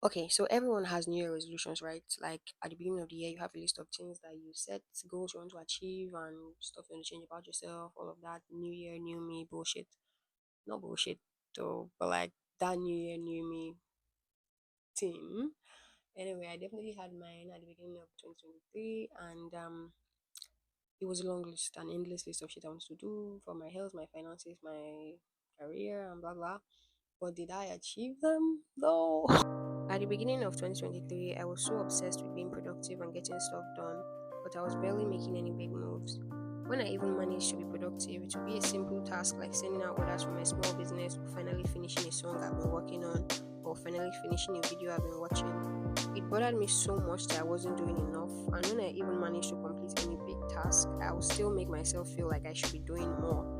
Okay, so everyone has New Year resolutions, right? Like at the beginning of the year, you have a list of things that you set, goals you want to achieve, and stuff you want to change about yourself, all of that. New Year, new me bullshit. Not bullshit, though, but like that New Year, new me thing. Anyway, I definitely had mine at the beginning of 2023, and it was a long list, an endless list of shit I wanted to do for my health, my finances, my career, and blah blah. But did I achieve them? No. At the beginning of 2023, I was so obsessed with being productive and getting stuff done, but I was barely making any big moves. When I even managed to be productive, it would be a simple task like sending out orders for my small business, or finally finishing a song I've been working on, or finally finishing a video I've been watching. It bothered me so much that I wasn't doing enough, and when I even managed to complete any big task, I would still make myself feel like I should be doing more.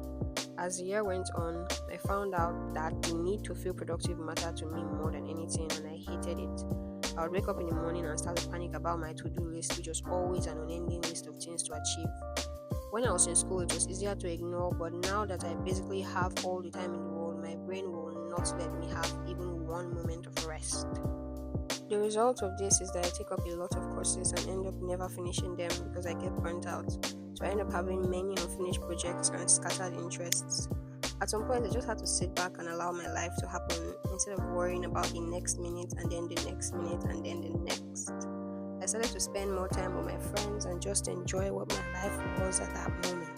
As the year went on, I found out that the need to feel productive mattered to me more than anything, and I hated it. I would wake up in the morning and start to panic about my to do list, which was always an unending list of things to achieve. When I was in school, it was easier to ignore, but now that I basically have all the time in the world, my brain will not let me have even one moment of rest. The result of this is that I take up a lot of courses and end up never finishing them because I get burnt out. So I end up having many unfinished projects and scattered interests. At some point, I just had to sit back and allow my life to happen instead of worrying about the next minute and then the next minute and then the next. I started to spend more time with my friends and just enjoy what my life was at that moment.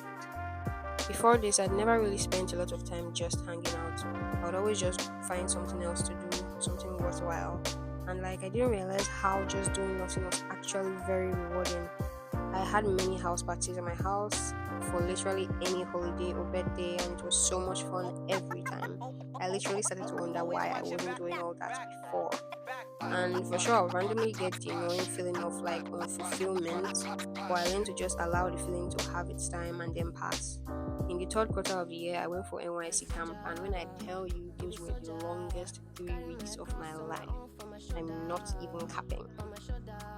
Before this, I'd never really spent a lot of time just hanging out. I would always just find something else to do, something worthwhile. And like I didn't realize how just doing nothing was actually very rewarding. I had many house parties at my house for literally any holiday or birthday, and it was so much fun every time. I literally started to wonder why I wasn't doing all that before. And for sure, I'll randomly get the annoying feeling of like unfulfillment, but I learned to just allow the feeling to have its time and then pass. In the third quarter of the year, I went for NYC camp, and when I tell you those were the longest 3 weeks of my life, I'm not even capping.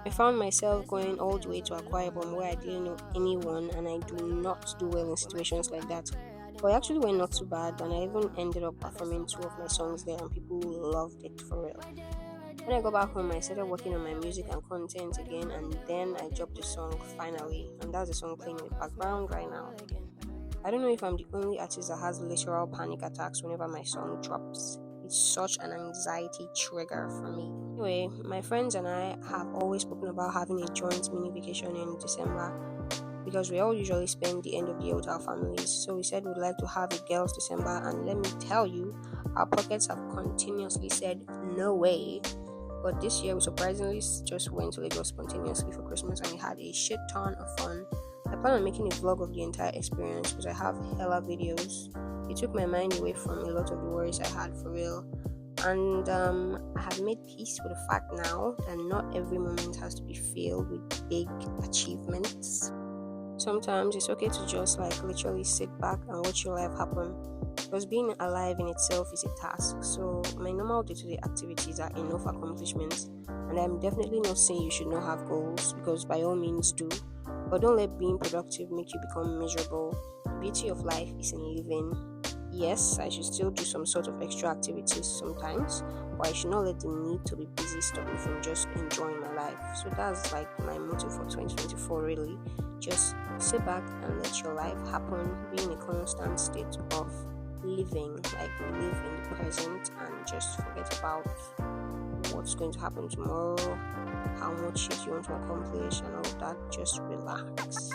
I found myself going all the way to Akwa Ibom where I didn't know anyone, and I do not do well in situations like that. But I actually went not too bad, and I even ended up performing two of my songs there, and people loved it for real. When I got back home, I started working on my music and content again, and then I dropped the song finally, and that's the song playing in the background right now. I don't know if I'm the only artist that has literal panic attacks whenever my song drops. It's such an anxiety trigger for me. Anyway, my friends and I have always spoken about having a joint mini vacation in December because we all usually spend the end of the year with our families. So we said we'd like to have a girls' December, and let me tell you, our pockets have continuously said no way. But this year we surprisingly just went to Lagos spontaneously for Christmas, and we had a shit ton of fun. I plan on making a vlog of the entire experience because I have hella videos. It took my mind away from a lot of the worries I had for real. And I have made peace with the fact now that not every moment has to be filled with big achievements. Sometimes it's okay to just like literally sit back and watch your life happen. Because being alive in itself is a task. So my normal day-to-day activities are enough accomplishments. And I'm definitely not saying you should not have goals because by all means do. But don't let being productive make you become miserable. The beauty of life is in living. Yes, I should still do some sort of extra activities sometimes, but I should not let the need to be busy stop me from just enjoying my life. So that's like my motto for 2024 really. Just sit back and let your life happen, be in a constant state of living, like live in the present and just forget about what's going to happen tomorrow, how much shit you want to accomplish and all of that. Just relax.